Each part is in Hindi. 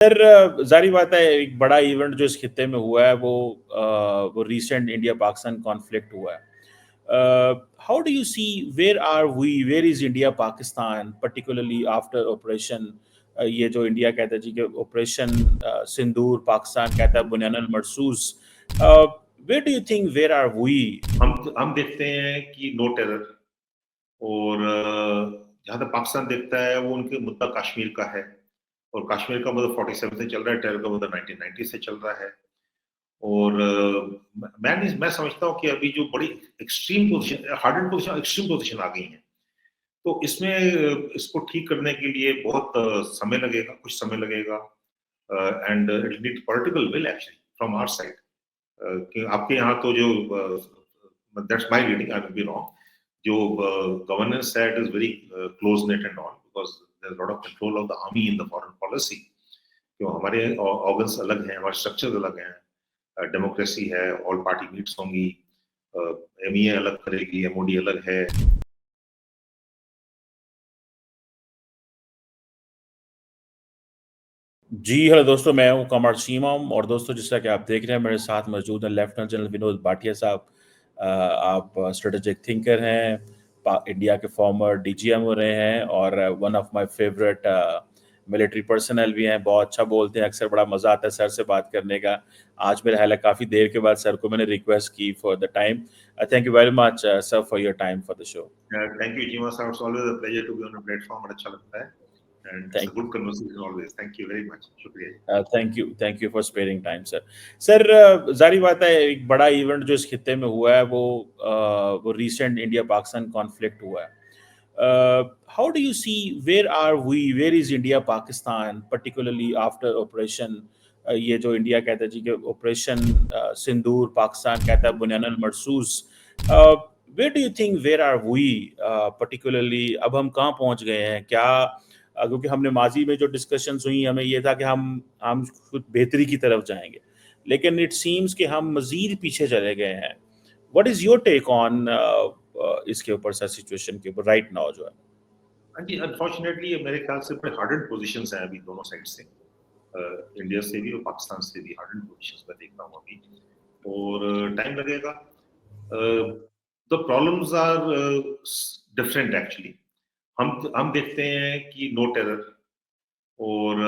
सर, ज़ाहिर बात है एक बड़ा इवेंट जो इस खित्ते में हुआ है वो रीसेंट इंडिया पाकिस्तान कॉन्फ्लिक्ट हुआ है। How do you see where is India Pakistan particularly after operation ये जो इंडिया कहता है जी कि ऑपरेशन सिंदूर पाकिस्तान कहता है Bunyan al Marsus where do you think where are we? हम देखते हैं कि नो टेरर और जहाँ तक पाकिस्तान देखता है वो उनके मुद्दा कश्मीर का है और कश्मीर का मुद्दा 47 से चल रहा है, टेरर का मुद्दा 1990 से चल रहा है। और मैं समझता हूँ कि अभी जो बड़ी extreme position, hardened position, extreme position आ गई है, तो इसमें इसको ठीक करने के लिए बहुत समय लगेगा, कुछ समय लगेगा and it need political will actually from our side. कि आपके यहाँ तो जो that's my reading, I will be wrong, जो गवर्नेंस है it is very close net and all because there is lot of control of the army in the foreign policy. क्यों हमारे ऑर्गन्स अलग हैं, हमारे स्ट्रक्चर्स अलग हैं, डेमोक्रेसी है, ऑल पार्टी मीट्स होंगी, एमईए अलग करेगी, एमओडी अलग है। जी, हेलो दोस्तों, मैं हूँ कमर सीमाम और दोस्तों जैसा कि आप देख रहे हैं मेरे साथ मौजूद हैं लेफ्टिनेंट जनरल विनोद भाटिया साहब। आप स्ट्रेटेजिक थिंकर हैं, इंडिया के फॉर्मर डीजीएम रहे हैं और one of my favourite military personnel भी हैं। बहुत अच्छा बोलते हैं, अक्सर बड़ा मज़ा आता है सर से बात करने का। आज मेरा ख्याल है काफ़ी देर के बाद सर को मैंने रिक्वेस्ट की for the time. Thank you very much sir for your time for the show. Thank you Jeeva sahab, it's always a pleasure to be on the platform, बड़ा अच्छा लगता है and it's a thank good conversation always. Thank you very much, शुक्रिया। Thank you for sparing time sir. Sir, ज़ाहिर बात है एक बड़ा इवेंट जो इस खित्ते में हुआ है वो रीसेंट इंडिया पाकिस्तान कॉन्फ्लिक्ट हुआ है। How do you see where is India Pakistan particularly after operation ये जो इंडिया कहता है जी कि ऑपरेशन सिंदूर पाकिस्तान कहता है Bunyan al Marsus where do you think where are we particularly अब हम कहाँ पहुँच गए हैं? क्या क्योंकि हमने माजी में जो डिस्कशंस हुई हमें ये था कि हम खुद बेहतरी की तरफ जाएंगे, लेकिन इट सीम्स कि हम मजीद पीछे चले गए हैं। What is your take on इसके ऊपर सर, सिचुएशन के ऊपर राइट नाउ जो है? हाँ जी, अनफॉर्चुनेटली मेरे ख्याल से बड़े हार्डेड पोजीशंस हैं अभी दोनों साइड से, इंडिया से भी और पाकिस्तान से भी हार्डेड पोजीशंस में देख रहा हूँ अभी, और टाइम लगेगा। The problems are different actually. हम देखते हैं कि नो टेरर और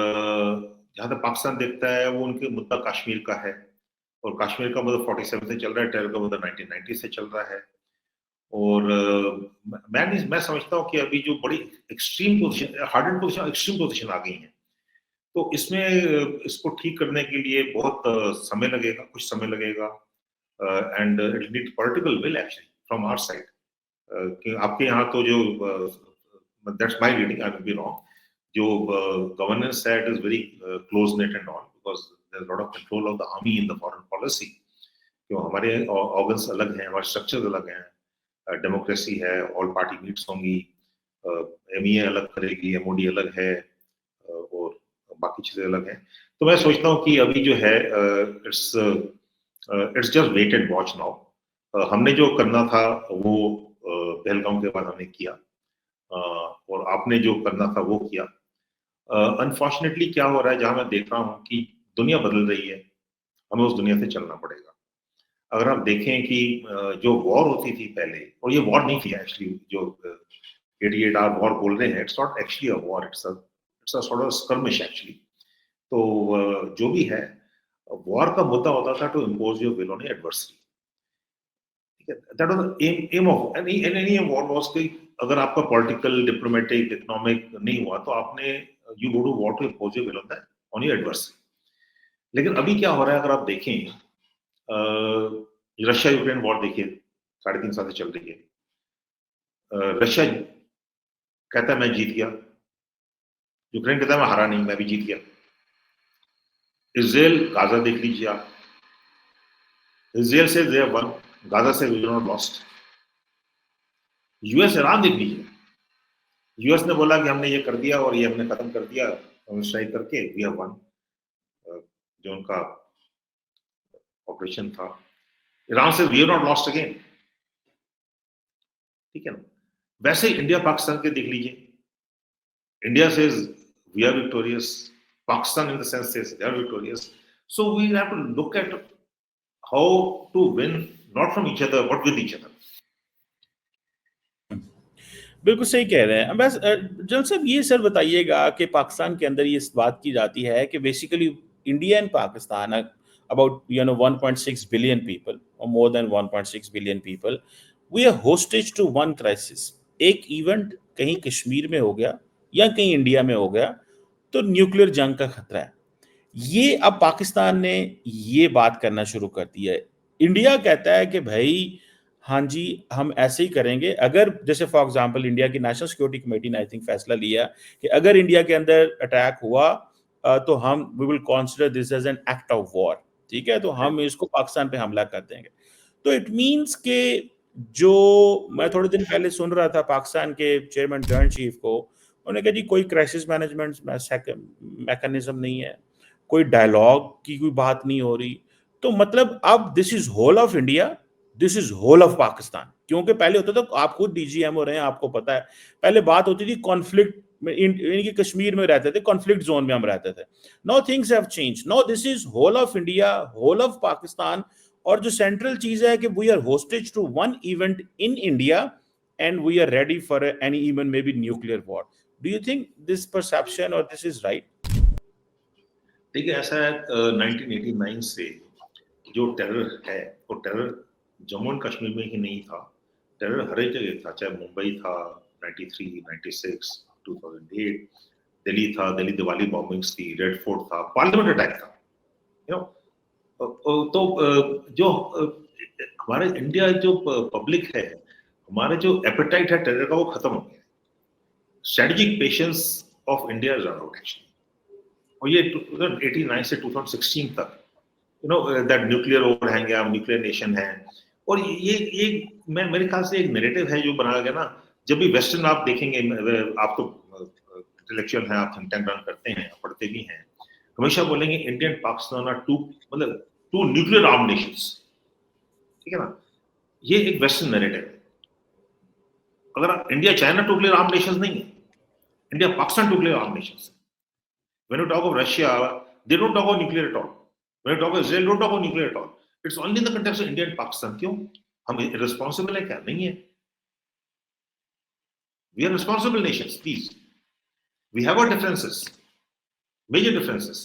जहाँ तक पाकिस्तान देखता है वो उनके मुद्दा कश्मीर का है और कश्मीर का मुद्दा 47 से चल रहा है, टेरर का मुद्दा 1990 से चल रहा है। और मैं समझता हूँ कि अभी जो बड़ी extreme position, hardened position, extreme position आ गई है, तो इसमें इसको ठीक करने के लिए बहुत समय लगेगा, कुछ समय लगेगा and it need political will actually from our side. कि आपके यहाँ तो जो that's my reading, I will be wrong, जो गवर्नेंस है it is very close net and all because there is lot of control of the army in the foreign policy. क्यों हमारे ऑर्गन्स अलग हैं, हमारे स्ट्रक्चर्स अलग हैं, डेमोक्रेसी है, ऑल पार्टी मीट्स होंगी, एमईए अलग करेगी, एमओडी अलग है, और बाकी चीजें अलग हैं। तो मैं सोचता हूँ कि अभी जो है it's just wait and watch now. हमने जो करना था वो पहलगाम के बाद हमने किया, और आपने जो करना था वो किया। अनफॉर्चुनेटली क्या हो रहा है, जहां मैं देख रहा हूँ कि दुनिया बदल रही है, हमें उस दुनिया से चलना पड़ेगा। अगर आप देखें कि जो वॉर होती थी पहले, और ये वॉर नहीं थी एक्चुअली, जो 88 आवर वॉर बोल रहे हैं, it's not actually a war, it's a sort of skirmish actually. तो जो भी है, वॉर का मुद्दा होता था to impose your will on adversary. ठीक है, that was the aim of any war was कि अगर आपका पॉलिटिकल, डिप्लोमेटिक, इकोनॉमिक नहीं हुआ तो आपने you go to war to impose your will on your adversary. लेकिन अभी क्या हो रहा है, अगर आप देखें, रशिया यूक्रेन वॉर देखिए, 3.5 साल से चल रही है। रशिया कहता है मैं जीत गया, यूक्रेन कहता है मैं हारा नहीं, मैं भी जीत गया। इसराइल, गाजा देख लीजिए आप, इसराइल से दे वन, गाजा से we not lost. US, Iran देख लीजिए, यूएस ने बोला कि हमने ये कर दिया और ये हमने खत्म कर दिया, स्ट्राइक करके वी हैव वन, जो उनका ऑपरेशन था। ईरान से we have not lost again. ठीक है ना? वैसे इंडिया पाकिस्तान के देख लीजिए, इंडिया से we are victorious, Pakistan, in the sense, says they are victorious. So we have to look at how to win, not from each other, but with each other. बिल्कुल सही कह रहे हैं। बस जनरल साहब ये सर बताइएगा कि पाकिस्तान के अंदर ये इस बात की जाती है कि basically India and Pakistan about 1.6 billion people और more than 1.6 billion people we are hostage to one crisis. एक इवेंट कहीं कश्मीर में हो गया या कहीं इंडिया में हो गया तो न्यूक्लियर जंग का खतरा है। ये अब पाकिस्तान ने ये बात करना शुरू कर दी है। इंडिया कहता है कि भाई हाँ जी, हम ऐसे ही करेंगे। अगर जैसे फॉर एग्जांपल इंडिया की नेशनल सिक्योरिटी कमेटी ने आई थिंक फैसला लिया कि अगर इंडिया के अंदर अटैक हुआ तो हम we will consider this as an act of war, ठीक है, तो हम इसको पाकिस्तान पे हमला कर देंगे। तो इट मींस के जो मैं थोड़े दिन पहले सुन रहा था पाकिस्तान के चेयरमैन जॉइंट चीफ को, उन्होंने कहा जी कोई क्राइसिस मैनेजमेंट मैकेनिज्म नहीं है, कोई डायलॉग की कोई बात नहीं हो रही। तो मतलब अब this is whole of India, this is whole of Pakistan. क्योंकि पहले होता था, आप खुद डीजीएम हो रहे हैं, आपको पता है, पहले बात होती थी कॉन्फ्लिक्ट में, इनकी कश्मीर में रहते थे, कॉन्फ्लिक्ट जोन में हम रहते थे। Now things have change, now this is whole of India, whole of Pakistan. और जो सेंट्रल चीज है कि we are hostage to one event in India and we are ready for any even maybe nuclear war. Do you think this perception और दिस इज राइट? देखिए ऐसा है, 1989 से जो टेरर है वो टेरर जम्मू एंड कश्मीर में ही नहीं था, टेरर हर एक जगह था। चाहे मुंबई था 93, 96, 2008, दिल्ली था, दिल्ली दिवाली बॉम्बिंग्स थी, रेड फोर्ट था, पार्लियामेंट अटैक था, यू नो। तो जो हमारे इंडिया जो पब्लिक है, हमारे जो एपेटाइट है टेरर का वो खत्म हो गया। Strategic patience of India run out actually. और ये 1989 से 2016 तक दैट न्यूक्लियर ओवरहैंग है, न्यूक्लियर नेशन है। और ये मेरे ख्याल से एक नैरेटिव है जो बनाया गया ना। जब भी वेस्टर्न आप देखेंगे, आप तो इंटेलेक्चुअल हैं, आप थिंक टैंक रन करते हैं, पढ़ते भी हैं, हमेशा बोलेंगे India and Pakistan are two nuclear arm nations, ठीक है ना। ये एक वेस्टर्न नैरेटिव है। अगर India China nuclear arm nations नहीं है, India Pakistan nuclear arm nations है। When you talk of Russia, they don't talk about nuclear at all. When you talk of Israel, don't talk about nuclear at all. It's only in the context of India and Pakistan. क्यों? हम irresponsible है क्या? नहीं है। We are responsible nations, please. We have our differences, major differences.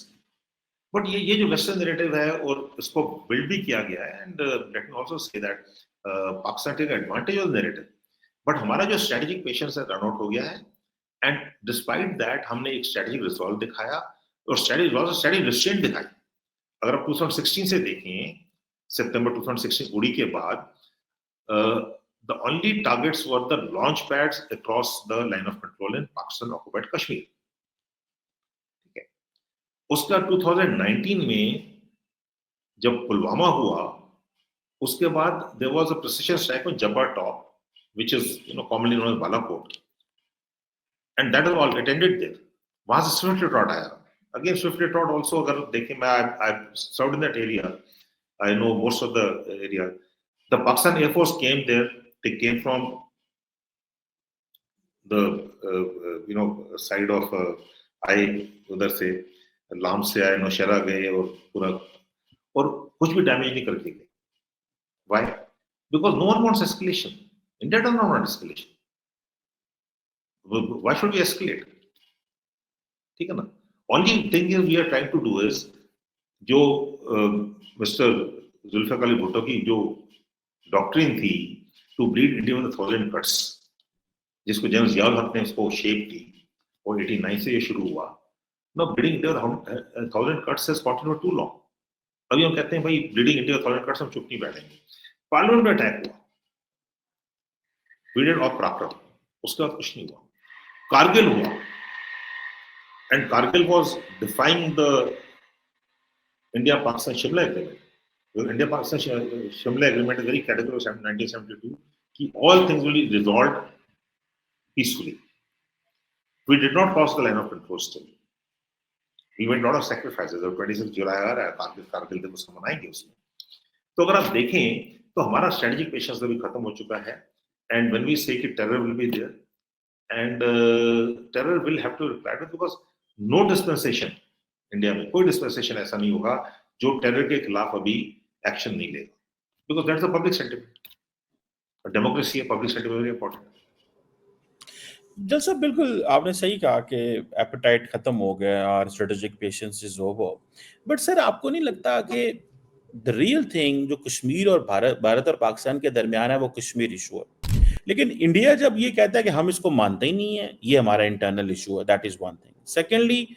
But ये जो Western narrative है और इसको build भी किया गया है, and let me also say that Pakistan take advantage of the narrative. But हमारा जो strategic patience है run out हो गया है, and despite that हमने एक strategic resolve दिखाया और strategic restraint दिखाई। अगर आप 2016 से देखें, सितंबर 2016 उड़ी के बाद, the only targets were the launch pads across the line of control in Pakistan occupied Kashmir, ठीक है। उसका 2019 में जब पुलवामा हुआ, उसके बाद there was a precision strike on Jabbar Top, which is commonly known as Balakot, and that is all it ended there. वहां से स्विफ्ट रिटॉर्ट आया। अगेन स्विफ्ट रिटॉर्ट ऑल्सो अगर देखें, मैं I served in that area, I know most of the area. The Pakistan air force came there, they came from the side of I, उधर से लाम से आए, नौशहरा गए और पूरा, और कुछ भी डैमेज नहीं करके गए। Why? Because no one wants escalation. India does not want escalation. Why should we escalate? ठीक है ना। Only thing is we are trying to do is जो मिस्टर जुल्फिकार अली भुट्टो की जो डॉक्ट्रिन थी to bleed India with 1000 cuts, जिसको जनरल जियाउल हक ने उसको शेप दी और 89 से ये शुरू हुआ। Now bleeding India with 1000 cuts has continued too long. अभी हम कहते हैं भाई ब्लीडिंग इंडिया with 1000 cuts हम चुप नहीं बैठेंगे। पार्लियामेंट में अटैक हुआ, पीरियड ऑफ पराक्रम, उसके बाद कुछ नहीं हुआ। Kargil हुआ, and Kargil was defying the India-Pakistan Shimla Agreement. The India-Pakistan Shimla Agreement is very categorical of 1972 कि all things will be resolved peacefully. We did not cross the line of control still. We made a lot of sacrifices. और 26 जुलाई आ रहा है, कारगिल दिन उसको मनाएंगे उसमें। तो अगर आप देखें तो हमारा स्ट्रेटेजिक पेशेंस भी खत्म हो चुका है। And when we say कि terror will be there, and terror will have to reply to, because no dispensation India में कोई डिस्पेंसेशन ऐसा नहीं होगा जो टेरर के खिलाफ अभी एक्शन नहीं लेगा, because that's the public sentiment. Democracy है, पब्लिक सेंटिमेंट वेरी इंपॉर्टेंट। जल साहब, बिल्कुल आपने सही कहा कि एपेटाइट खत्म हो गया और strategic patience is over. But sir, आपको नहीं लगता कि द रियल थिंग जो कश्मीर और भारत और पाकिस्तान के दरमियान है वो कश्मीर इशू है, लेकिन इंडिया जब ये कहता है कि हम इसको मानते ही नहीं है, ये हमारा इंटरनल इशू है, that is one thing. Secondly,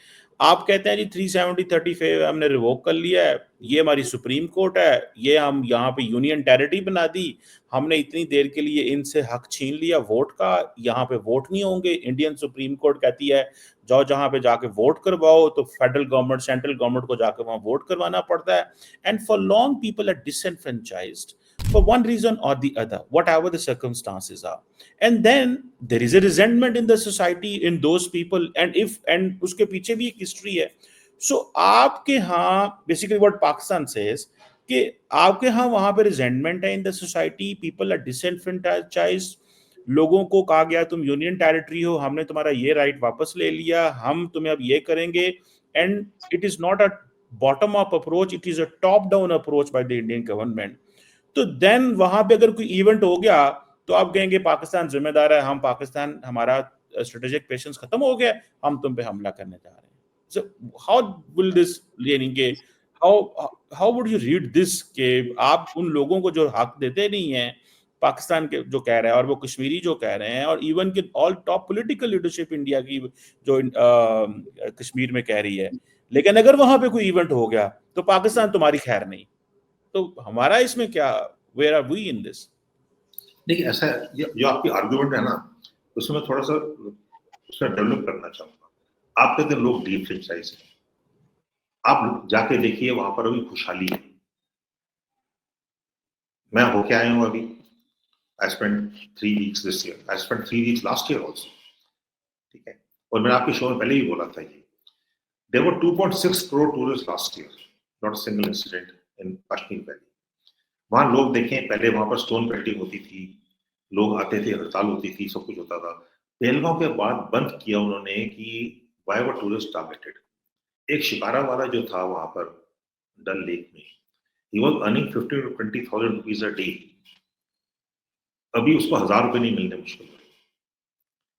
आप कहते हैं जी 370-35 हमने रिवोक कर लिया है, ये हमारी सुप्रीम कोर्ट है, ये हम यहाँ पे यूनियन टेरिटरी बना दी, हमने इतनी देर के लिए इनसे हक छीन लिया वोट का, यहाँ पे वोट नहीं होंगे। इंडियन सुप्रीम कोर्ट कहती है जाओ जहाँ पे जाके वोट करवाओ, तो फेडरल गवर्नमेंट सेंट्रल गवर्नमेंट को जाकर वहाँ वोट करवाना पड़ता है। And for long people are disenfranchised for one reason or the other, whatever the circumstances are. And then there is a resentment in the society in those people, and उसके पीछे भी एक हिस्ट्री है। So आपके यहाँ basically what Pakistan says कि आपके यहाँ वहाँ पे resentment है in the society, people are disenfranchised, लोगों को कहा गया तुम यूनियन टेरिटरी हो, हमने तुम्हारा ये राइट वापस ले लिया, हम तुम्हें अब ये करेंगे। And it is not a bottom up approach, it is a top down approach by the Indian government. तो देन वहां पे अगर कोई इवेंट हो गया तो आप कहेंगे पाकिस्तान जिम्मेदार है, हम पाकिस्तान, हमारा स्ट्रेटेजिक पेशेंस खत्म हो गया, हम तुम पे हमला करने जा रहे हैं। सो हाउ विल दिस, यानी कि how would you read this कि आप उन लोगों को जो हक देते नहीं है पाकिस्तान के जो कह रहे हैं, और वो कश्मीरी जो कह रहे हैं, और इवन कि all top political leadership India की जो कश्मीर में कह रही है, लेकिन अगर वहां पे कोई इवेंट हो गया तो पाकिस्तान तुम्हारी खैर नहीं। तो हमारा इसमें क्या, where are we in this? देखिए, ऐसा जो आपकी आर्गुमेंट है ना, उसमें थोड़ा सा उसमें डेवलप करना चाहूंगा। आप कहते हैं लोग डिफ्रेंचाइज हैं, आप जाके देखिए वहां पर अभी खुशहाली है। मैं होके आया हूं अभी, I spend 3 weeks this year, I spend 3 weeks last year also, ठीक है। और मैंने आपके शो में पहले ही बोला था ये, there were 2.6 crore tourist last year, not a single incident in Kashmir valley. वहां लोग देखें, पहले वहां पर स्टोन पेल्टिंग होती थी, लोग आते थे, हड़ताल होती थी, सब कुछ होता था। पहलगांव के बाद बंद किया उन्होंने कि व्हाई वर टूरिस्ट टारगेटेड। एक शिकारा वाला जो था वहां पर डल लेक में, he was earning 15 to 20,000 rupees a day, अभी उसको 1,000 रुपए नहीं मिलने मुश्किल है।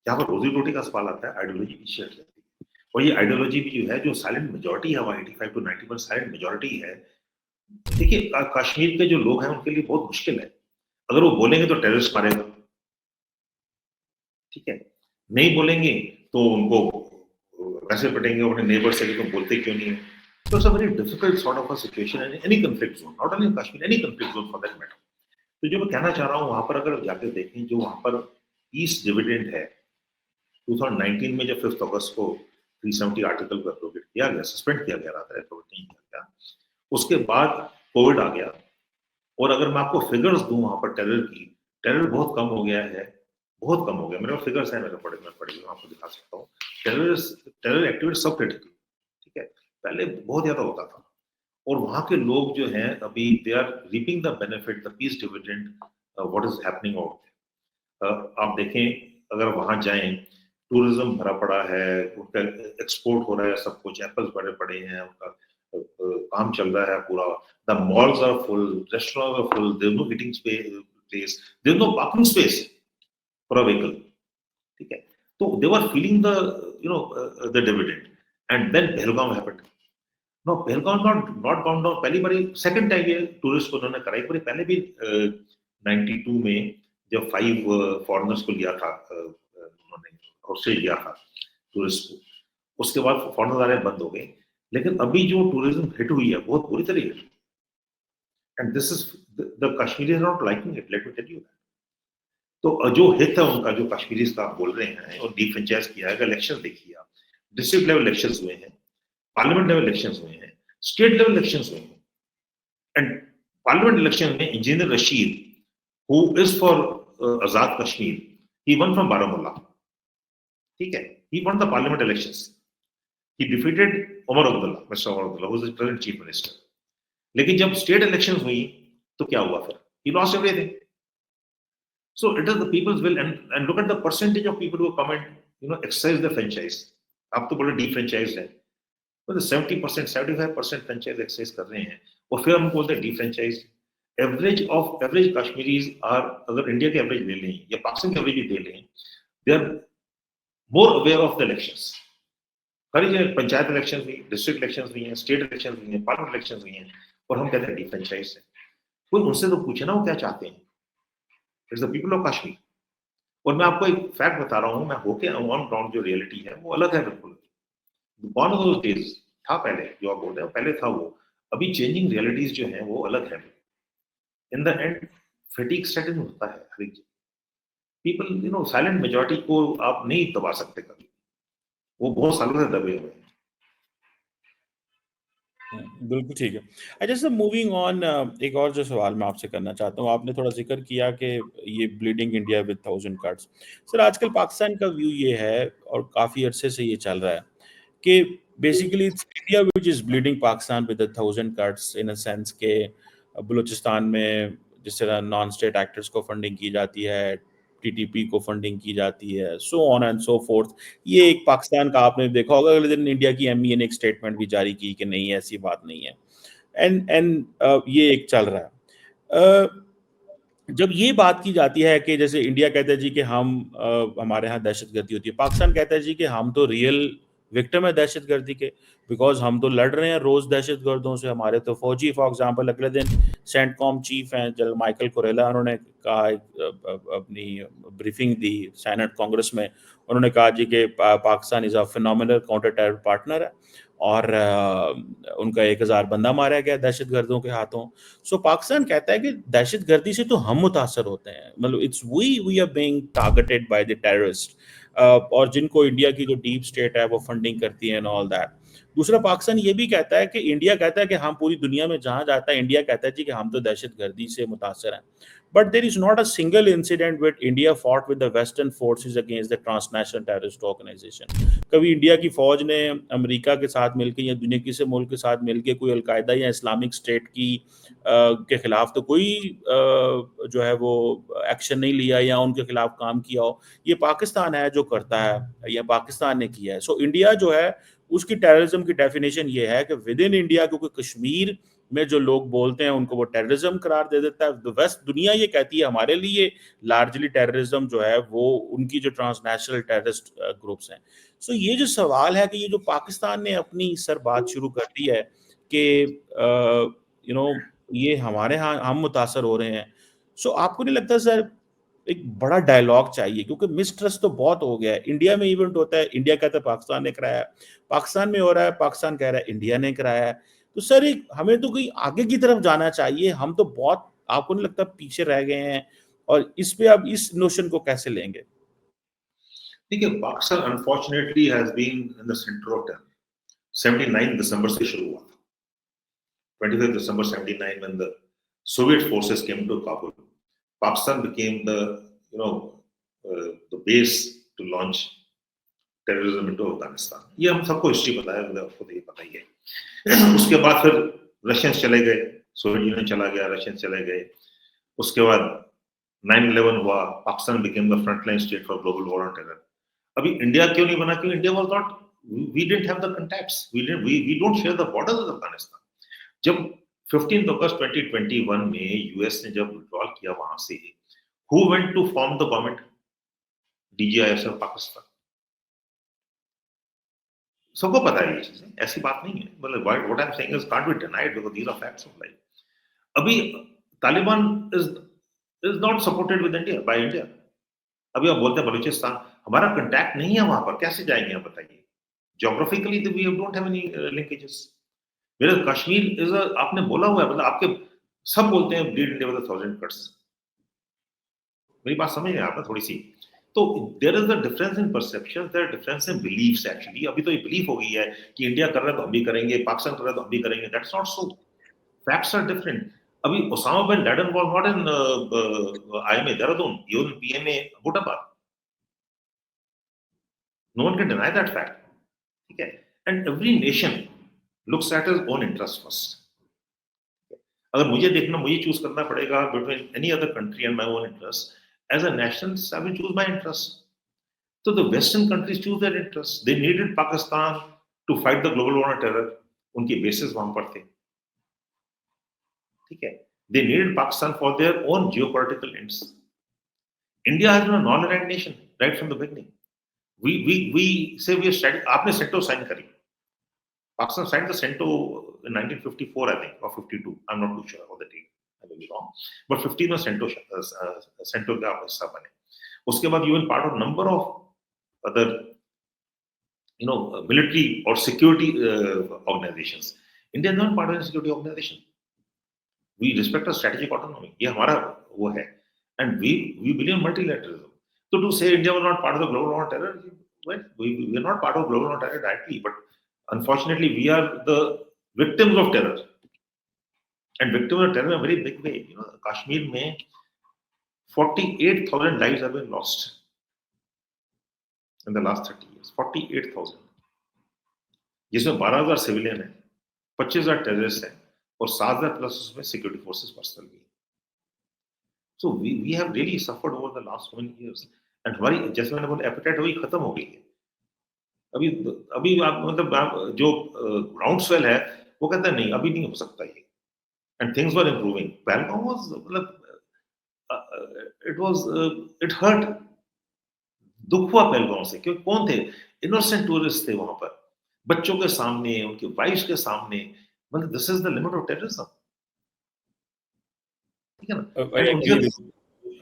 यहाँ पर रोजी रोटी का सवाल आता है, आइडियोलॉजी पीछे हट जाती है। और ये आइडियोलॉजी भी जो है, जो साइलेंट मेजोरिटी है वहाँ 85 to 90% साइलेंट मेजोरिटी है। देखिए, कश्मीर के जो लोग हैं उनके लिए बहुत मुश्किल है, अगर वो बोलेंगे तो टेररिस्ट मारेगा, ठीक है, नहीं बोलेंगे तो उनको वैसे पटेंगे अपने नेबर से कि तुम बोलते क्यों नहीं है। तो it's a very difficult sort of a situation in any conflict zone, not only in Kashmir, any conflict zone for that matter. तो जो मैं कहना चाह रहा हूँ, वहां पर अगर जाके देखें, जो वहां पर पीस डिविडेंड है 2019 में, जब 5 अगस्त को 370 आर्टिकल को एप्रोगेट किया गया, सस्पेंड किया गया, था एप्रोगेट नहीं किया गया, उसके बाद कोविड आ गया। और अगर मैं आपको फिगर्स दूं वहां पर टेरर की, टेरर बहुत कम हो गया है, बहुत कम हो गया। मेरे पास फिगर्स हैं, मैं पढ़ी आपको दिखा सकता हूँ। टेरर एक्टिविटी सब क्रिटिकल, ठीक है, पहले बहुत ज्यादा होता था। और वहां के लोग जो हैं अभी, they are reaping the benefit, the peace dividend, what is happening out. आप देखें, अगर वहां जाएं, टूरिज्म भरा पड़ा है, उनका एक्सपोर्ट हो रहा है, सब कुछ, एप्पल्स बड़े पड़े हैं, उनका काम चल रहा है पूरा। The malls are full, restaurants are full, there's no eating place, there's no parking space for a vehicle, ठीक है। तो they were feeling the, the dividend, and then Pahalgam happened. No, Pahalgam not gone down पहली बारी, सेकंड टाइम ये टूरिस्ट को उन्होंने करा। एक बारी पहले भी 92 में जब 5 फॉरेनर्स को लिया था, उन्होंने ऑस्ट्रेलिया लिया था टूरिस्ट को, उसके बाद फॉरेनर्स आने बंद हो गए। लेकिन अभी जो टूरिज्म हिट हुई है बहुत बुरी तरह hit, and this is the Kashmiri are not liking it, let me tell you that. तो जो हित है उनका, जो कश्मीरी का आप बोल रहे हैं, और डिफ्रेंचाइज किया है, इलेक्शन देखिए आप, डिस्ट्रिक्ट लेवल इलेक्शंस हुए हैं, पार्लियामेंट लेवल इलेक्शंस हुए हैं, स्टेट लेवल इलेक्शंस हुए हैं। एंड पार्लियामेंट इलेक्शन में engineer Rashid, who is for Azad Kashmir, he won from Baramulla, ठीक है, he won the parliament elections, he defeated Omar Abdullah, Mr. Omar Abdullah, who is the present chief minister. लेकिन जब स्टेट इलेक्शंस हुई तो क्या हुआ फिर? He lost everything. So it is the people's will, and look at the percentage of people who come and exercise the franchise. आप तो बोले defranchised है, मतलब 70% 75% फ्रेंचाइज एक्सरसाइज कर रहे हैं और फिर हम बोलते हैं डिफ्रेंचाइज। एवरेज कश्मीरीज आर, अगर इंडिया के एवरेज ले लें या पाकिस्तान के एवरेज भी ले लें, they are more aware of the elections. हर जगह पंचायत इलेक्शन हुई, डिस्ट्रिक्ट इलेक्शन हुई हैं, स्टेट इलेक्शन हुई हैं, पार्लियामेंट इलेक्शन हुई हैं, और हम कहते हैं डिफ्रेंचाइज है। कोई उनसे तो पूछे ना वो क्या चाहते हैं। It's the people of Kashmir. और मैं आपको एक फैक्ट बता रहा हूँ, मैं होके ऑन ग्राउंड जो रियलिटी है वो अलग है बिल्कुल। वन ऑफ दोस डेज था पहले, जो आप बोल रहे हो पहले था वो, अभी चेंजिंग रियलिटीज जो है वो अलग है। In the end fatigue setting होता है हर एक। पीपल साइलेंट मेजॉरिटी को आप नहीं दबा सकते कभी, वो बहुत सालों से दबे हुए हैं। बिल्कुल ठीक है। अच्छा सर, मूविंग ऑन, एक और जो सवाल मैं आपसे करना चाहता हूँ, आपने थोड़ा जिक्र किया कि ये bleeding India with 1000 cuts. Sir आजकल पाकिस्तान का व्यू ये है, और काफ़ी अरसे से ये चल रहा है, कि basically it's India which is bleeding Pakistan with 1000 cuts, in a sense के बलूचिस्तान में जिस तरह नॉन स्टेट एक्टर्स को फंडिंग की जाती है, टीटीपी को फंडिंग की जाती है, so on and so fourth. ये एक पाकिस्तान का आपने देखा होगा, अगले दिन इंडिया की एमईए ने एक स्टेटमेंट भी जारी की कि नहीं ऐसी बात नहीं है। एंड ये एक चल रहा है। जब ये बात की जाती है कि जैसे इंडिया कहता है जी कि हम हमारे यहाँ दहशतगर्दी होती है, पाकिस्तान कहता है जी कि हम तो रियल विक्टिम है दहशतगर्दी के, बिकॉज हम तो लड़ रहे हैं रोज दहशतगर्दों से। हमारे तो फौजी फॉर एग्जांपल अगले दिन सेंटकॉम चीफ हैं जनरल माइकल कुरेला, उन्होंने कहा अपनी ब्रीफिंग दी सेनेट कांग्रेस में, उन्होंने कहा जी कि Pakistan is a phenomenal counter terror partner है, और उनका 1000 बंदा मारा गया दहशतगर्दों के हाथों। सो पाकिस्तान कहता है कि दहशतगर्दी से तो हम मुतासर होते हैं, मतलब it's we are being targeted by the terrorist, और जिनको इंडिया की जो डीप स्टेट है वो फंडिंग करती है एंड ऑल दैट। दूसरा, पाकिस्तान ये भी कहता है कि इंडिया कहता है कि हम पूरी दुनिया में जहां जाता है इंडिया कहता है जी कि हम तो दहशतगर्दी से मुतासर हैं, but there is not a single incident with India fought with the western forces against the transnational terrorist organisation. कभी इंडिया की फौज ने अमेरिका के साथ मिलकर या दुनिया किसी मुल्क के साथ मिलकर कोई अलकायदा या इस्लामिक स्टेट की के खिलाफ तो कोई जो है वो एक्शन नहीं लिया या उनके खिलाफ काम किया हो। ये पाकिस्तान है जो करता है, या पाकिस्तान ने किया है। सो इंडिया जो है उसकी टेररिज्म की डेफिनेशन ये है कि विद इन इंडिया, क्योंकि कश्मीर में जो लोग बोलते हैं उनको वो टेररिज्म करार दे देता है। वेस्ट दुनिया ये कहती है हमारे लिए लार्जली टेररिज्म जो है वो उनकी जो ट्रांसनेशनल टेररिस्ट ग्रुप्स हैं। सो ये जो सवाल है कि ये जो पाकिस्तान ने अपनी सर बात शुरू कर दी है कि यू नो ये हमारे यहाँ हम मुतासर हो रहे हैं। सो आपको नहीं लगता सर एक बड़ा डायलॉग चाहिए, क्योंकि मिसट्रस्ट तो बहुत हो गया है। इंडिया में इवेंट होता है, इंडिया कहता है पाकिस्तान ने कराया, पाकिस्तान में हो रहा है, पाकिस्तान कह रहा है इंडिया ने कराया है। तो सर एक हमें तो कहीं आगे की तरफ जाना चाहिए, हम तो बहुत, आपको नहीं लगता पीछे रह गए हैं? और इस पे आप इस नोशन को कैसे लेंगे? देखिए, Pakistan unfortunately has been in the centre of terror. 79 दिसंबर से शुरू हुआ था। 25 December 79 when the Soviet forces came to Kabul. Pakistan became the base to launch terrorism into Afghanistan. ये हम सबको हिस्ट्री पता है, आपको तो ये पता ही है। उसके बाद फिर रशियंस चले गए, सोवियत यूनियन चला गया, रशियंस चले गए। उसके बाद 9/11 हुआ, Pakistan became the frontline state for global war on terror. अभी इंडिया क्यों नहीं बना? क्योंकि India was not, we didn't have the contacts, we don't share the borders with Afghanistan. जब 15 अगस्त 2021 में यूएस ने जब विड्रॉल किया वहां से, who went to form the government? DGIF of Pakistan. सबको पता है ये चीजें, ऐसी बात नहीं है। मतलब what I'm saying is can't be denied because these are facts of life. अभी Taliban is not supported with India by India. अभी आप बोलते हैं बलूचिस्तान, हमारा कांटेक्ट नहीं है वहां पर, कैसे जाएंगे आप बताइए? Geographically we don't have any linkages. मेरा कश्मीर इज, आपने बोला हुआ है, मतलब आपके सब बोलते हैं ब्लीड इंडिया विद 1000 कट्स। मेरी बात समझ रहे हैं आप ना थोड़ी सी? तो there is a difference in perception, there is difference in beliefs actually. अभी तो ये बिलीफ हो गई है कि इंडिया कर रहा है तो हम भी करेंगे, पाकिस्तान कर रहा है तो हम भी करेंगे। That's not so. Facts are different. अभी Osama bin Laden was not in IMA Dehradun, he was in PMA Abbottabad. No one can deny that fact. ठीक है? And every nation looks at his own interest first. अगर मुझे देखना, मुझे चूज करना पड़ेगा between any other country and my own interest, as a nationalist, I will choose my interest. So the Western countries choose their interests. They needed Pakistan to fight the global war on terror, उनके बेसिस वहां पर थे, ठीक है। They needed Pakistan for their own geopolitical ends. India has been a non aligned nation right from the beginning. we say we are studying, आपने सेंटो साइन करी, Pakistan signed the CENTO in 1954, I think, or 52. I'm not too sure about the date. I may be wrong. But 15 में CENTO का हिस्सा बने. उसके बाद you were part of number of other, military or security organizations. India is not part of a security organization. We respect our strategic autonomy. ये हमारा वो है. And we believe in multilateralism. So to say India was not part of the global war on terror, well, we are not part of global war on terror directly, but unfortunately, we are the victims of terror, and victims of terror in a very big way. Kashmir mein 48,000 lives have been lost in the last 30 years. 48,000, जिसमें 12,000 सिविलियन है, 25,000 टेररिस्ट हैं, और 7,000 प्लस उसमें सिक्योरिटी फोर्सेस पर्सनल भी. So we have really suffered over the last so many years, and हमारी, जैसे मैंने बोला, एपेटाइट वही खत्म हो गई है. अभी आप मतलब जो ग्राउंड स्वेल है वो कहता है नहीं, अभी नहीं हो सकता ये, and things were improving. Pahalgam was, मतलब इट हर्ट, दुख हुआ पहलगाम से, क्योंकि कौन थे? इनोसेंट टूरिस्ट थे वहां पर, बच्चों के सामने, उनके वाइफ्स के सामने. मतलब this is the limit of terrorism, ठीक है ना?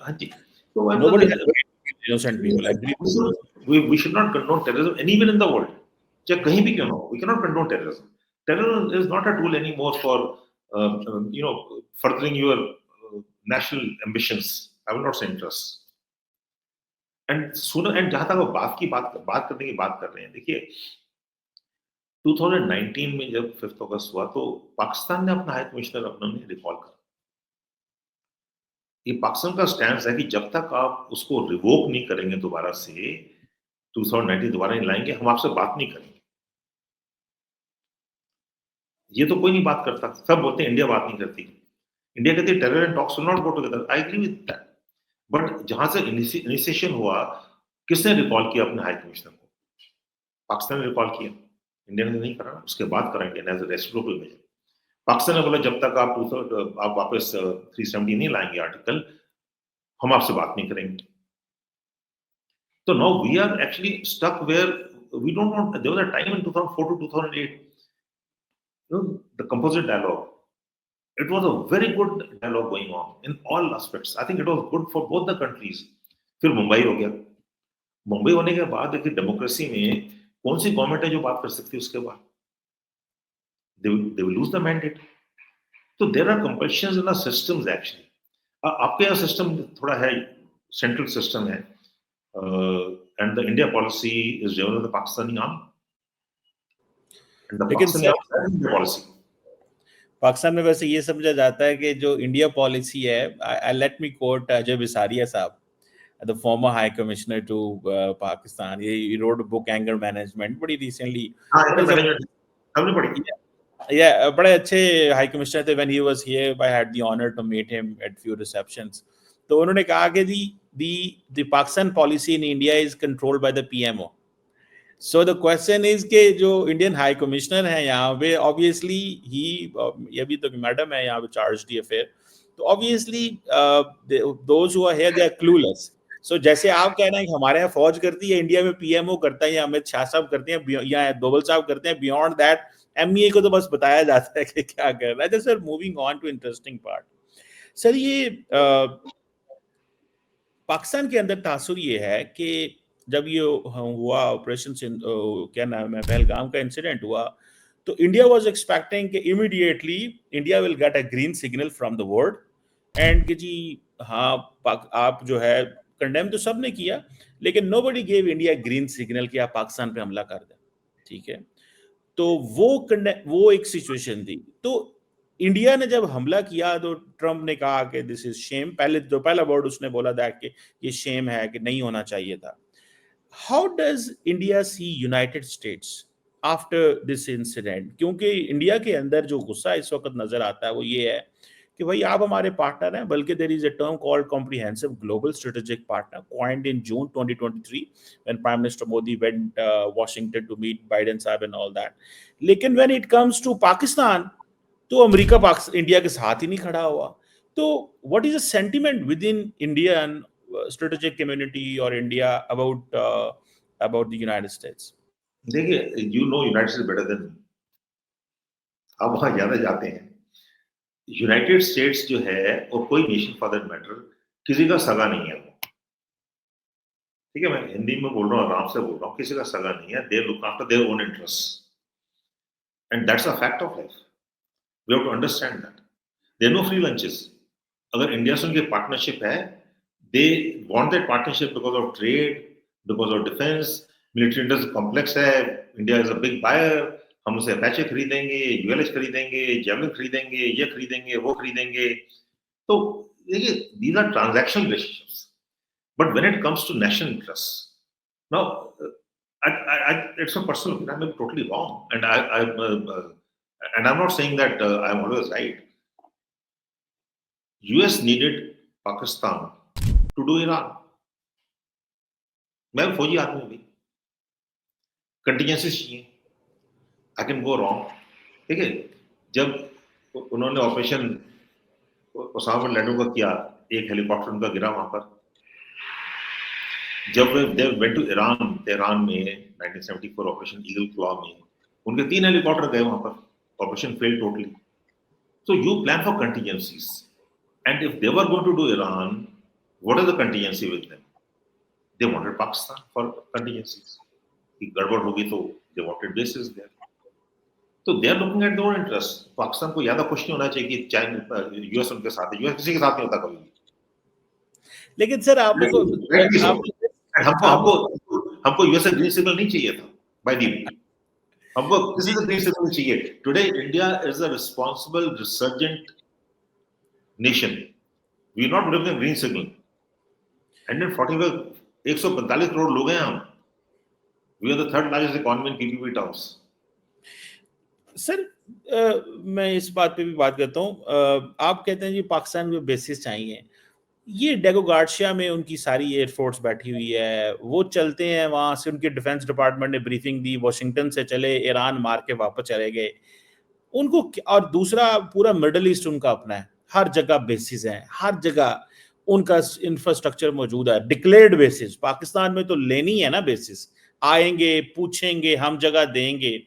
हाँ जी. So nobody has innocent people. I agree. We should not condone terrorism anywhere in the world. चाहे कहीं भी क्यों ना हो, we cannot condone terrorism. Terrorism is not a tool anymore for furthering your national ambitions. I will not say interests. And sooner, and जहां तक बात करने की बात कर रहे हैं, देखिए 2019 में जब 5 अगस्त हुआ तो पाकिस्तान ने अपना हाई कमिश्नर अपने रिकॉल कर. ये पाकिस्तान का स्टैंड है कि जब तक आप उसको रिवोक नहीं करेंगे दोबारा से, 2019 दोबारा नहीं लाएंगे, हम आपसे बात नहीं करेंगे. ये तो कोई नहीं बात करता, सब बोलते हैं इंडिया बात नहीं करती. इंडिया कहती है terror and talks will not go together. I agree with that. But जहां से इनिशिएशन हुआ, किसने रिकॉल किया अपने हाई कमिश्नर को? पाकिस्तान ने रिकॉल किया, इंडिया ने नहीं करा. उसके बाद करेंगे as a reciprocal measure. Pakistan ने बोला जब तक आप वापस 370 नहीं लाएंगे आर्टिकल, हम आपसे बात नहीं करेंगे. तो now we are actually stuck where we don't want. There was a time in 2004 to 2008, the composite dialogue. It was a very good dialogue going on in all aspects. I think it was good for both the countries. फिर मुंबई हो गया. मुंबई होने के बाद देखिए डेमोक्रेसी में कौन सी गवर्नमेंट है जो बात कर सकती है उसके बाद? They will lose the mandate. So there are compulsions in the systems actually. आपके यहाँ सिस्टम थोड़ा है, सेंट्रल सिस्टम है, and the India policy is driven by the Pakistani army. And the Pakistani army is the policy. Pakistan में वैसे ये समझा जाता है कि जो इंडिया पॉलिसी है, let me quote Ajay Bisaria साहब, the former high commissioner to Pakistan. He wrote a book, Anger Management, बड़ी recently. हमने पढ़ी. Yeah, बड़े अच्छे हाई कमिश्नर थे. When he was here, I had the honor to meet him at few receptions. तो उन्होंने कहा कि the Pakistan policy in India is controlled by the PMO. So the question is कि जो इंडियन हाई कमिश्नर है यहाँ पे, obviously ये भी तो मैडम है यहाँ पे चार्ज दी अफेयर, तो obviously those who are here they are clueless. So जैसे आप कह रहे हैं कि हमारे यहाँ फौज करती है, इंडिया में PMO करता है या अमित शाह साहब करते हैं या दोवल साहब करते हैं, बियॉन्ड दैट MEA को तो बस बताया जाता है कि क्या कर रहा है. Sir moving on to interesting part. Sir ये पाकिस्तान के अंदर तासुर ये है कि जब ये हुआ ऑपरेशन, क्या नाम है, पहलगाम का इंसिडेंट हुआ, तो इंडिया वाज एक्सपेक्टिंग कि immediately India will get a green signal from the world and कि जी हाँ आप जो है कंडेम तो सब ने किया, लेकिन nobody gave India green signal कि आप पाकिस्तान पे हमला कर दें. ठीक है, तो वो एक सिचुएशन थी. तो इंडिया ने जब हमला किया तो ट्रम्प ने कहा कि दिस इज शेम. पहला वर्ड उसने बोला था कि ये शेम है, कि नहीं होना चाहिए था. How does India see United States after this incident? क्योंकि इंडिया के अंदर जो गुस्सा इस वक्त नजर आता है वो ये है कि भाई आप हमारे पार्टनर हैं, बल्कि there is a term called comprehensive global strategic partner coined in June 2023 when Prime Minister Modi went Washington to meet Biden साहब and all that. लेकिन when it comes to Pakistan, तो अमेरिका इंडिया के साथ ही नहीं खड़ा हुआ. तो what is the sentiment within Indian strategic community और India about the United States? देखिए, you know United States better than, आप वहां ज्यादा जाते हैं. यूनाइटेड स्टेट्स जो है, और कोई नेशन फॉर दैट मैटर, किसी का सगा नहीं है. ठीक है, मैं हिंदी में बोल रहा हूँ, आराम से बोल रहा हूँ, किसी का सगा नहीं है. They look after their own interest and that's a fact of life. We have to understand that. There no free lunches. अगर इंडिया से उनकी पार्टनरशिप है, they want that partnership because of trade, because of defence. Military industry complex है. India is a big buyer. हम उसे अपैचे खरीदेंगे, यूएलएच खरीदेंगे, जेवलिन खरीदेंगे, ये खरीदेंगे, वो खरीदेंगे. तो देखिए, these are transactional relationships. But when it comes to national interest, now it's a personal opinion. I'm totally wrong, and I'm not saying that I'm always right. US needed Pakistan to do Iran. मैं फौजी आदमी हूँ, कंटिजेंसीज चाहिए. I can go wrong. ठीक है, जब उन्होंने ऑपरेशन ओसामा बिन लैडेन का किया, एक हेलीकॉप्टर उनका गिरा वहां पर. जब they went to Iran, Tehran में 1974 ऑपरेशन ईगल क्लॉ में, उनके 3 हेलीकॉप्टर गए वहां पर. Operation failed totally. So you plan for contingencies, and if they were going to do Iran, what is the contingency with them? They wanted Pakistan for contingencies. कि गड़बड़ होगी तो they wanted bases there. तो they are looking at their own interest. Pakistan को ज्यादा खुश नहीं होना चाहिए कि चाइना यूएस उनके साथ है. यूएस किसी के साथ नहीं होता कभी. लेकिन सर आप लोगों हमको यूएस से ग्रीन सिग्नल नहीं चाहिए था. बाय दी हमको किसी से ग्रीन सिग्नल चाहिए. Today India is a responsible resurgent nation. We are not giving green signal. 145 crore लोग हैं हम. We are the third largest economy in PPP terms. Sir मैं इस बात पे भी बात करता हूँ. आप कहते हैं जी पाकिस्तान में बेसिस चाहिए. ये डेगो गार्शिया में उनकी सारी एयरफोर्स बैठी हुई है, वो चलते हैं वहां से. उनके डिफेंस डिपार्टमेंट ने ब्रीफिंग दी, वॉशिंगटन से चले, ईरान मार के वापस चले गए उनको. और दूसरा पूरा मिडल ईस्ट उनका अपना है, हर जगह बेसिस हैं, हर जगह उनका इंफ्रास्ट्रक्चर मौजूद है, डिक्लेयर्ड बेसिस. पाकिस्तान में तो लेनी है ना बेसिस, आएंगे पूछेंगे, हम जगह देंगे.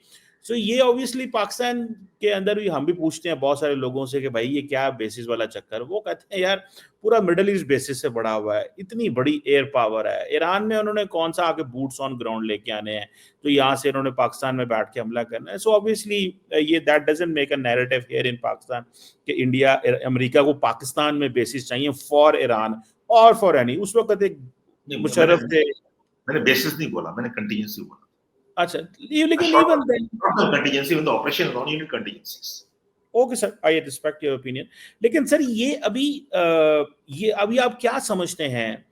सो ये ऑब्वियसली पाकिस्तान के अंदर भी हम भी पूछते हैं बहुत सारे लोगों से कि भाई ये क्या बेसिस वाला चक्कर. वो कहते हैं यार पूरा मिडिल ईस्ट बेसिस से बड़ा हुआ है, इतनी बड़ी एयर पावर है. ईरान में उन्होंने कौन सा आके बूट्स ऑन ग्राउंड लेके आने हैं, तो यहाँ से उन्होंने पाकिस्तान में बैठ के हमला करना है. सो ऑब्वियसली ये that doesn't make a narrative here in Pakistan कि इंडिया अमेरिका को पाकिस्तान में बेसिस चाहिए फॉर ईरान और फॉर एनी. उस वक्त एक मुशर्रफ थे. मैंने बेसिस नहीं बोला, मैंने कंटिजेंसी बोला. अच्छा, लेकिन even then contingency when the operation is on, you need contingencies. Okay sir, I respect your opinion. लेकिन सर ये अभी आप क्या समझते हैं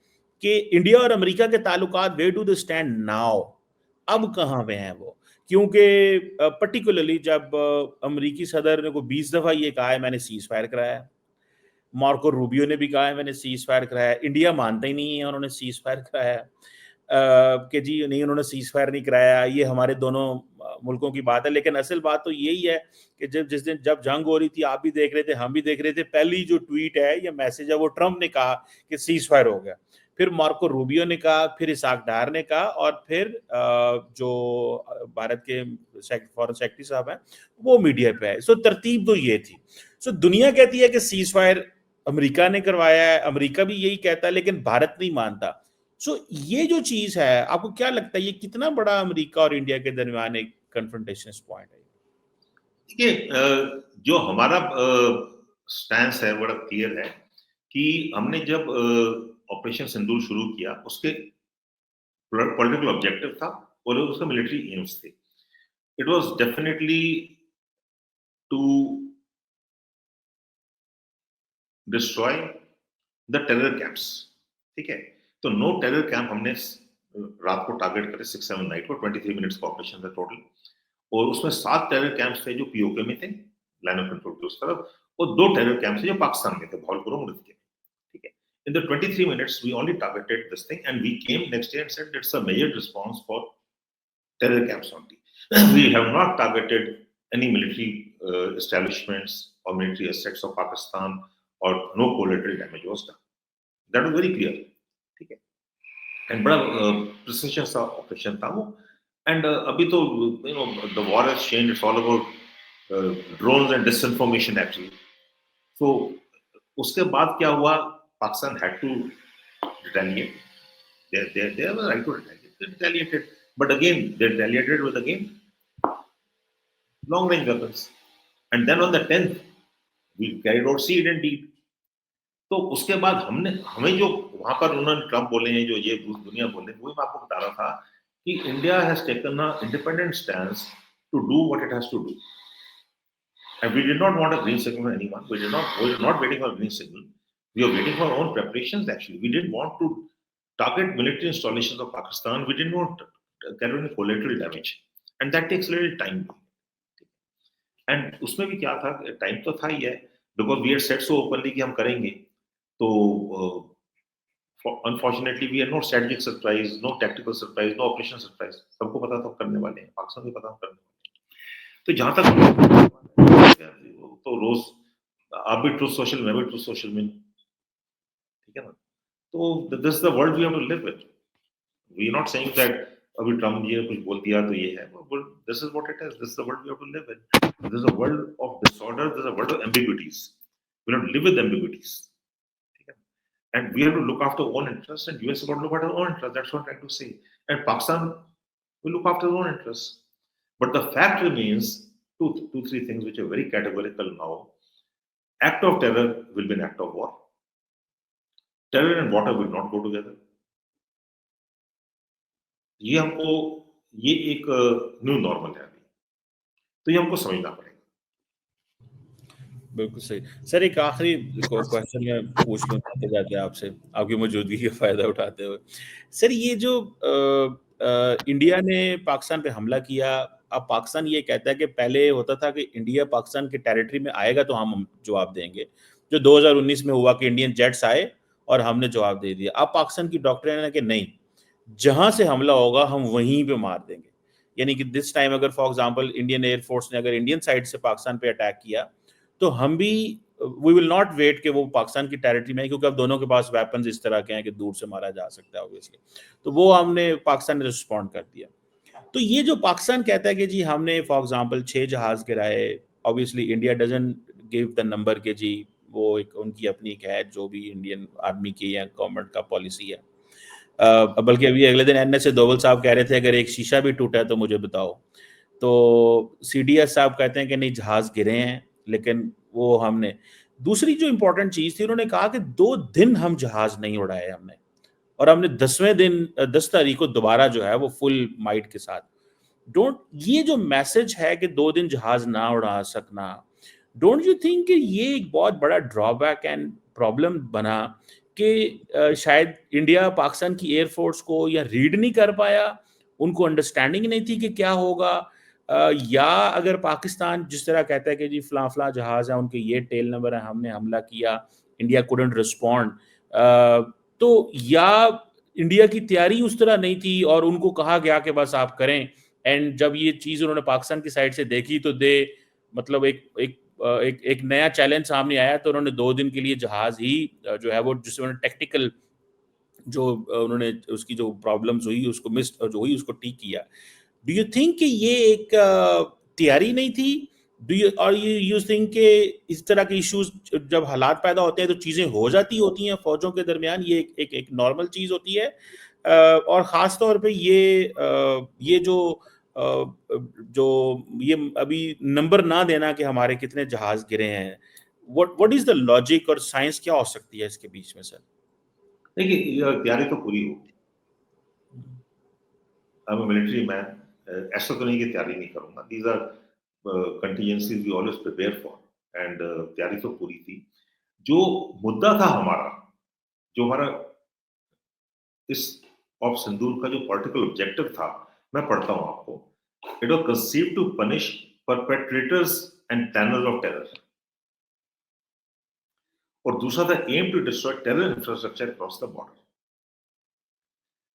कि इंडिया और अमेरिका के ताल्लुकात where do they stand now? अब कहाँ पे हैं वो? क्योंकि पर्टिकुलरली जब अमेरिकी सदर ने को 20 दफा ये कहा है मैंने सीज फायर कराया है, मार्को रूबियो ने भी कहा है मैंने सीज फायर कराया है, इंडिया मानता ही नहीं है उन्होंने सीज फायर कराया है. कि जी नहीं उन्होंने सीज फायर नहीं कराया, ये हमारे दोनों मुल्कों की बात है. लेकिन असल बात तो यही है कि जिस दिन जब जंग हो रही थी, आप भी देख रहे थे, हम भी देख रहे थे, पहली जो ट्वीट है या मैसेज है वो ट्रम्प ने कहा कि सीज फायर हो गया, फिर मार्को रूबियो ने कहा, फिर इसाक डार ने कहा, और फिर जो भारत के फॉरेन सेक्रेटरी साहब हैं वो मीडिया पे है. सो तरतीब तो ये थी. सो दुनिया कहती है कि सीज फायर अमेरिका ने करवाया है, अमेरिका भी यही कहता है, लेकिन भारत नहीं मानता. सो ये जो चीज है, आपको क्या लगता है ये कितना बड़ा अमेरिका और इंडिया के दरमियान एक कन्फ्रंटेशन पॉइंट है? देखिए, जो हमारा स्टैंस है बड़ा क्लियर है कि हमने जब ऑपरेशन सिंदूर शुरू किया, उसके पॉलिटिकल ऑब्जेक्टिव था और उसका मिलिट्री एम्स थे. It was definitely to destroy the terror camps. ठीक है, तो नो टेरर कैंप हमने रात को टारगेट करे 6-7 नाइट को. 23 मिनट्स का ऑपरेशन था टोटल, और उसमें 7 टेरर कैंप्स थे जो पीओके में थे, लाइन ऑफ कंट्रोल के उस तरफ, वो 2 टेरर कैंप्स जो पाकिस्तान में थे, भावलपुर और मुर्द के, ठीक है। In the 23 minutes, we only targeted this thing, and we came next day and said it's a measured response for terror camps only. We have not targeted any military establishments or military assets of Pakistan, or no collateral damage was done. That was very clear, ठीक है। And बड़ा प्रिसिशन सा ऑपरेशन था वो। एंड अभी तो the war has changed, it's all about drones and disinformation actually. So उसके बाद क्या हुआ, Pakistan had to retaliate. They have a right to retaliate. They retaliated, but again they retaliated with again long range weapons. And then on the 10th we carried out seed and deed. तो उसके बाद हमें जो वहां पर उन्होंने ट्रम्प बोले हैं, जो ये दुनिया बोले, वही मैं आपको बता रहा था कि India has taken a independent stance to do what it has to do, and we did not want a green signal from anyone. We are not waiting for green signal, we are waiting for own preparations actually. We didn't want to target military installations of Pakistan. We didn't want carry any collateral damage, and that takes a little time. And उसमें भी क्या था, टाइम तो था ही है, because we had said so openly कि हम करेंगे। तो unfortunately we had no strategic surprise, no tactical surprise, no operational surprise. सबको पता था करने वाले हैं, पाकिस्तान को पता हम करने वाले हैं। तो जहां तक तो रोज आप भी ट्रूथ सोशल, मैं भी ट्रूथ सोशल में, ठीक है ना। तो this is the world we have to live with. We are not saying that अभी ट्रम्प जी ने कुछ बोल दिया तो ये है, this is what it is, this is the world we have to live with. This is a world of disorder, this is a world of ambiguities. We have to live with ambiguities, ठीक है। And we have to look after our own interests, and US got to look after our own interests. That's what I'm trying to say. And Pakistan will look after their own interests. But the fact remains, two, three things which are very categorical now. Act of terror will be an act of war. Terror and water will not go together. ये एक न्यू नॉर्मल है अभी, तो ये हमको समझना पड़ेगा। बिल्कुल सही सर। एक आखिरी क्वेश्चन मैं पूछ लूं जाते जाते आपसे, आपकी मौजूदगी का फायदा उठाते हुए। सर ये जो इंडिया ने पाकिस्तान पे हमला किया, अब पाकिस्तान ये कहता है कि पहले होता था कि इंडिया पाकिस्तान के टेरिटरी में आएगा तो हम जवाब देंगे, जो 2019 में हुआ कि इंडियन जेट्स आए और हमने जवाब दे दिया। अब पाकिस्तान की डॉक्ट्रिन है कि नहीं, जहां से हमला होगा हम वहीं पे मार देंगे। यानी कि दिस टाइम अगर फॉर एग्जांपल इंडियन एयरफोर्स ने अगर इंडियन साइड से पाकिस्तान पे अटैक किया, तो हम भी वी विल नॉट वेट कि वो पाकिस्तान की टेरिटरी में है, क्योंकि अब दोनों के पास वेपन्स इस तरह के हैं कि दूर से मारा जा सकता है ऑब्वियसली। तो वो हमने पाकिस्तान ने रिस्पॉन्ड कर दिया। तो ये जो पाकिस्तान कहता है कि जी हमने फॉर एग्जांपल 6 जहाज गिराए, obviously India doesn't give the number के जी, वो एक उनकी अपनी एक है जो भी इंडियन आर्मी की या गवर्नमेंट का पॉलिसी है। बल्कि अभी अगले दिन एनएसए दोवल साहब कह रहे थे अगर एक शीशा भी टूटा है तो मुझे बताओ। तो सीडीएस साहब कहते हैं कि नहीं जहाज गिरे हैं, लेकिन वो हमने दूसरी जो इंपॉर्टेंट चीज थी, उन्होंने कहा कि 2 दिन हम जहाज नहीं उड़ाए हमने, और हमने 10वें दिन 10 तारीख को दोबारा जो है वो फुल माइट के साथ। डोंट ये जो मैसेज है कि 2 दिन जहाज ना उड़ा सकना, डोंट यू थिंक कि ये एक बहुत बड़ा ड्रॉबैक एंड प्रॉब्लम बना कि शायद इंडिया पाकिस्तान की एयरफोर्स को या रीड नहीं कर पाया, उनको अंडरस्टैंडिंग नहीं थी कि क्या होगा, या अगर पाकिस्तान जिस तरह कहता है कि जी फला फला जहाज है उनके ये टेल नंबर है, हमने हमला किया, इंडिया कुडंट रिस्पॉन्ड, तो या इंडिया की तैयारी उस तरह नहीं थी और उनको कहा गया कि बस आप करें, एंड जब ये चीज उन्होंने पाकिस्तान की साइड से देखी तो दे मतलब एक नया चैलेंज सामने आया, तो उन्होंने 2 दिन के लिए जहाज ही जो है वो जिससे उन्होंने टेक्निकल जो उन्होंने उसकी जो प्रॉब्लम्स हुई उसको मिस जो हुई उसको ठीक किया। डू यू थिंक कि ये एक तैयारी नहीं थी? डू यू और यू थिंक कि इस तरह के इश्यूज जब हालात पैदा होते हैं तो चीजें हो जाती होती हैं फौजों के दरमियान, ये एक नॉर्मल चीज होती है, और खास तौर पे ये जो ये अभी नंबर ना देना कि हमारे कितने जहाज गिरे हैं, व्हाट इज द लॉजिक और साइंस क्या हो सकती है इसके बीच में सर? देखिए ये तैयारी तो पूरी हो, I'm a military man, ऐसा तो नहीं कि तैयारी नहीं करूंगा। These are contingencies we always prepare for, and तैयारी तो पूरी थी। जो मुद्दा था हमारा, जो हमारा इस ऑफ सिंदूर का जो पॉलिटिकल ऑब्जेक्टिव था, मैं पढ़ता हूं आपको। It was conceived to punish perpetrators and channels of terror. और दूसरा था aim to destroy terror infrastructure across the border.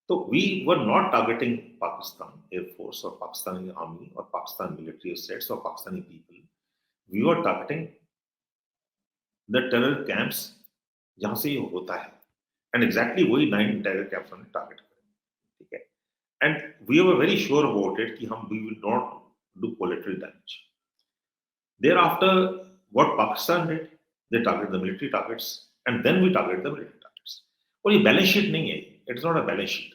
So we were not targeting Pakistan Air Force or Pakistani Army or Pakistan military assets or Pakistani people. We were targeting the terror camps जहाँ से ये होता है, and exactly वही 9 terror camps हमने target करे, ठीक है? And we were very sure about it कि हम we will not do collateral damage. Thereafter, what Pakistan did, they targeted the military targets, and then we targeted the military targets. और ये balance sheet नहीं है, it's not a balance sheet.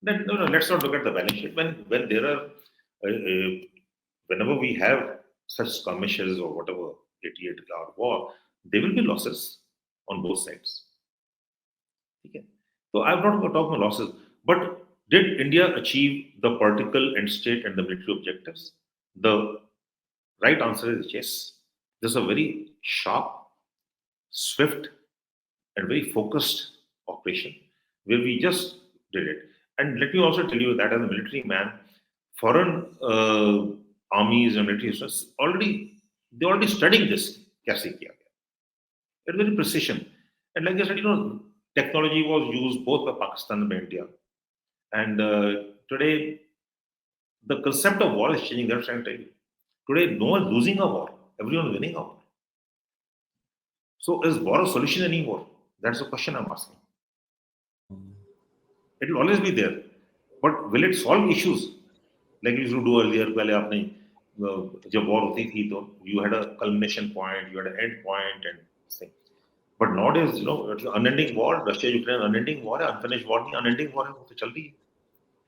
Then, no, let's not look at the balance sheet. When there are, whenever we have such skirmishes or whatever, 88-hour war, there will be losses on both sides. Okay. So I'm not going to talk about losses, but did India achieve the political end state and the military objectives? The right answer is yes. This is a very sharp, swift, and very focused operation where we just did it. And let me also tell you that as a military man, foreign armies and military systems they're already studying this. कैसे किया गया? It's very precision. And like I said, technology was used both by Pakistan and by India. And today, the concept of war is changing. That's what I'm telling you. Today, no one is losing a war. Everyone is winning a war. So is war a solution anymore? That's the question I'm asking. It will always be there. But will it solve issues? Like you used to do earlier, पहले आपने जब war होती थी तो you had a culmination point, you had an end point and thing. But nowadays, it's an unending war. Russia-Ukraine unending war है, unfinished war नहीं, unending war है, वो तो चल रही है.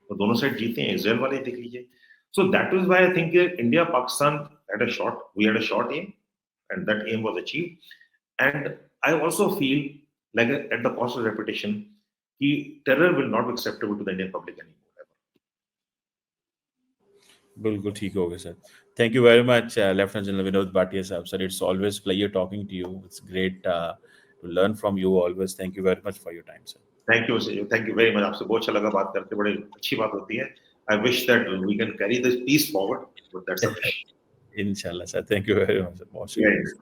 तो दोनों साइड जीते हैं, इजराइल वाले देख लीजिए. So that is why I think India, Pakistan we had a short aim, and that aim was achieved. And I also feel like at the cost of reputation, terror will not be acceptable to the Indian public anymore. बिल्कुल ठीक हो गया sir. Thank you very much, Lieutenant General Vinod Bhatia sahab. Sir, it's always pleasure talking to you. It's great to learn from you always. Thank you very much for your time, sir. Thank you, sir. Thank you very much. आपसे बहुत अच्छा लगा बात करके, बड़ी अच्छी बात होती है. I wish that we can carry this piece forward, but that's a wish. Inshallah, sir. Thank you very much. Yeah.